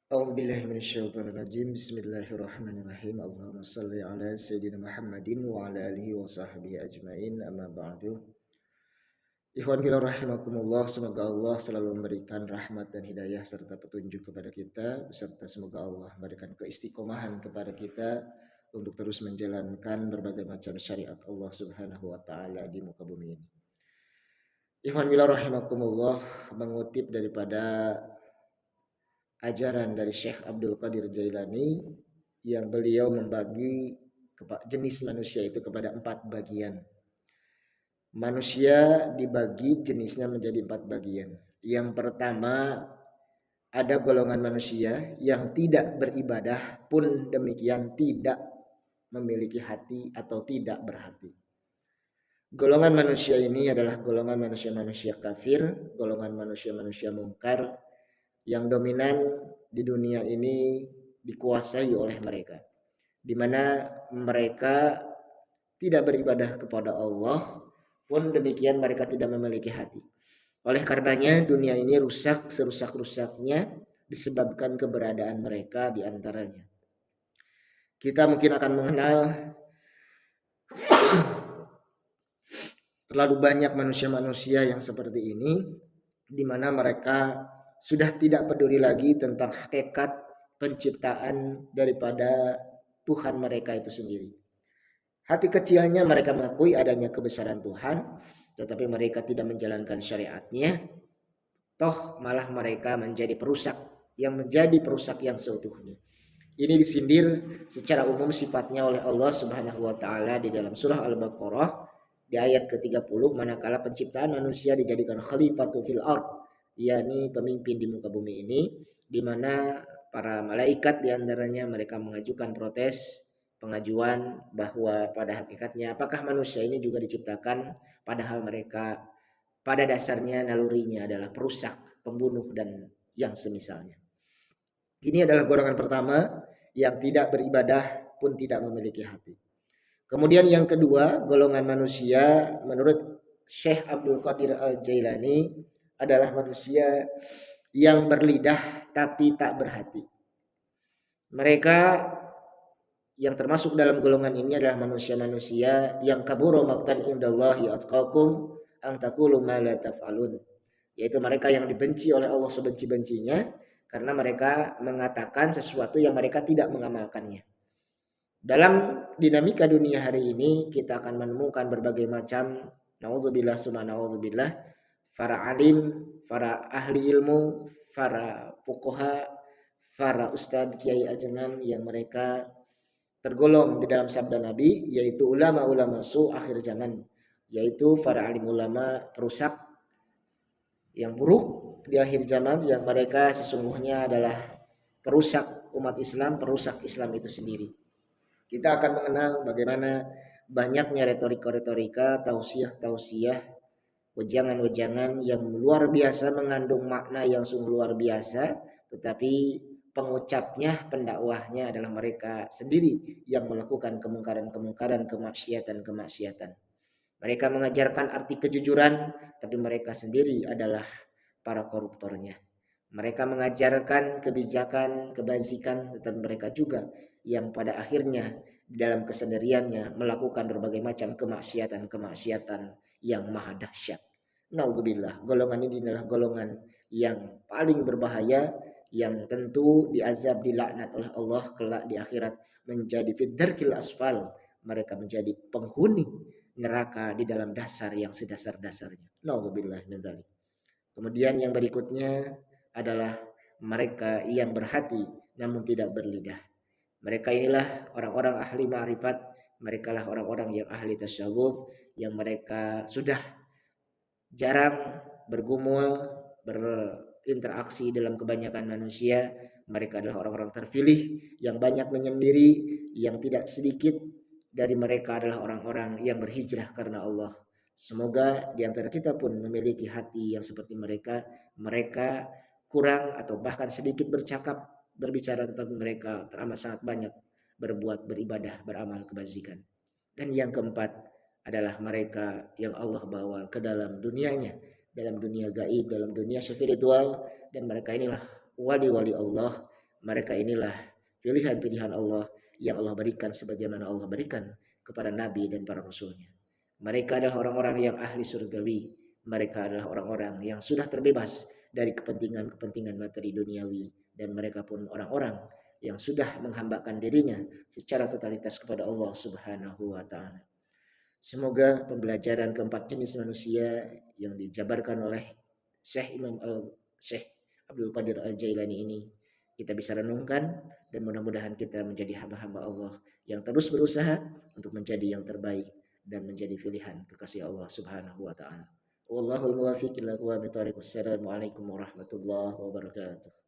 A'udzubillahi minasyaitonirrajim. Bismillahirrahmanirrahim. Allahumma shalli ala sayyidina Muhammadin wa ala alihi wa sahbihi ajmain. Amma ba'du. Ikhwan fillah rahimakumullah, semoga Allah selalu memberikan rahmat dan hidayah serta petunjuk kepada kita, beserta semoga Allah memberikan keistiqomahan kepada kita untuk terus menjalankan berbagai macam syariat Allah Subhanahu wa taala di muka bumi ini. Ikhwan fillah rahimakumullah, mengutip daripada ajaran dari Syekh Abdul Qadir Jailani yang beliau membagi jenis manusia itu kepada 4 bagian. Manusia dibagi jenisnya menjadi 4 bagian. Yang pertama, ada golongan manusia yang tidak beribadah pun demikian tidak memiliki hati atau tidak berhati. Golongan manusia ini adalah golongan manusia-manusia kafir, golongan manusia-manusia mungkar yang dominan di dunia ini dikuasai oleh mereka, di mana mereka tidak beribadah kepada Allah, pun demikian mereka tidak memiliki hati. Oleh karenanya dunia ini rusak serusak-rusaknya disebabkan keberadaan mereka di antaranya. Kita mungkin akan mengenal terlalu banyak manusia-manusia yang seperti ini, di mana mereka sudah tidak peduli lagi tentang hakikat penciptaan daripada Tuhan mereka itu sendiri. Hati kecilnya mereka mengakui adanya kebesaran Tuhan, tetapi mereka tidak menjalankan syariatnya. Toh malah mereka menjadi perusak yang seutuhnya. Ini disindir secara umum sifatnya oleh Allah Subhanahu wa taala di dalam surah Al-Baqarah di ayat ke-30, manakala penciptaan manusia dijadikan khalifatu fil ard, yakni pemimpin di muka bumi ini, di mana para malaikat diantaranya mereka mengajukan protes, pengajuan bahwa pada hakikatnya apakah manusia ini juga diciptakan, padahal mereka pada dasarnya nalurinya adalah perusak, pembunuh dan yang semisalnya. Ini adalah golongan pertama yang tidak beribadah pun tidak memiliki hati. Kemudian yang kedua, golongan manusia menurut Syekh Abdul Qadir Al-Jailani adalah manusia yang berlidah tapi tak berhati. Mereka yang termasuk dalam golongan ini adalah manusia-manusia yang kabura maqtan indallahi atqakum an taqulu ma la taf'alun, yaitu mereka yang dibenci oleh Allah sebenci-bencinya karena mereka mengatakan sesuatu yang mereka tidak mengamalkannya. Dalam dinamika dunia hari ini kita akan menemukan berbagai macam naudzubillah summa naudzubillah para alim, para ahli ilmu, para fuqaha, para ustadz kiai ajengan yang mereka tergolong di dalam sabda Nabi, yaitu ulama-ulama akhir zaman, yaitu para alim ulama perusak yang buruk di akhir zaman, yang mereka sesungguhnya adalah perusak umat Islam, perusak Islam itu sendiri. Kita akan mengenal bagaimana banyaknya retorika-retorika, tausiah-tausiah, wejangan-wejangan yang luar biasa mengandung makna yang sungguh luar biasa, tetapi pengucapnya, pendakwahnya adalah mereka sendiri yang melakukan kemungkaran-kemungkaran, kemaksiatan-kemaksiatan. Mereka mengajarkan arti kejujuran, tapi mereka sendiri adalah para koruptornya. Mereka mengajarkan kebijakan, kebajikan, tetapi mereka juga yang pada akhirnya dalam kesendiriannya melakukan berbagai macam kemaksiatan-kemaksiatan yang maha dahsyat. Naudzubillah, golongan ini adalah golongan yang paling berbahaya, yang tentu diazab, dilaknat oleh Allah kelak di akhirat, menjadi fid-darkil asfal. Mereka menjadi penghuni neraka di dalam dasar yang sedasar-dasarnya. Naudzubillah min dzalik. Kemudian yang berikutnya adalah mereka yang berhati namun tidak berlidah. Mereka inilah orang-orang ahli ma'rifat, mereka lah orang-orang yang ahli tasyawuf, yang mereka sudah jarang bergumul, berinteraksi dalam kebanyakan manusia. Mereka adalah orang-orang terpilih yang banyak menyendiri, yang tidak sedikit dari mereka adalah orang-orang yang berhijrah karena Allah. Semoga di antara kita pun memiliki hati yang seperti mereka. Mereka kurang atau bahkan sedikit berbicara, tetapi mereka teramat sangat banyak berbuat, beribadah, beramal kebajikan. Dan yang keempat adalah mereka yang Allah bawa ke dalam dunianya, dalam dunia gaib, dalam dunia spiritual, dan mereka inilah wali-wali Allah, Mereka inilah pilihan-pilihan Allah yang Allah berikan sebagaimana Allah berikan kepada Nabi dan para Rasulnya. Mereka adalah orang-orang yang ahli surgawi. Mereka adalah orang-orang yang sudah terbebas dari kepentingan-kepentingan materi duniawi. Dan mereka pun orang-orang yang sudah menghambakan dirinya secara totalitas kepada Allah Subhanahu wa Ta'ala. Semoga pembelajaran keempat jenis manusia yang dijabarkan oleh Syekh Abdul Qadir Al-Jailani ini kita bisa renungkan, dan mudah-mudahan kita menjadi hamba-hamba Allah yang terus berusaha untuk menjadi yang terbaik dan menjadi pilihan kekasih Allah Subhanahu wa Ta'ala. Wallahul muwaffiq ila aqwamit thoriq. Wassalamualaikum warahmatullahi wabarakatuh.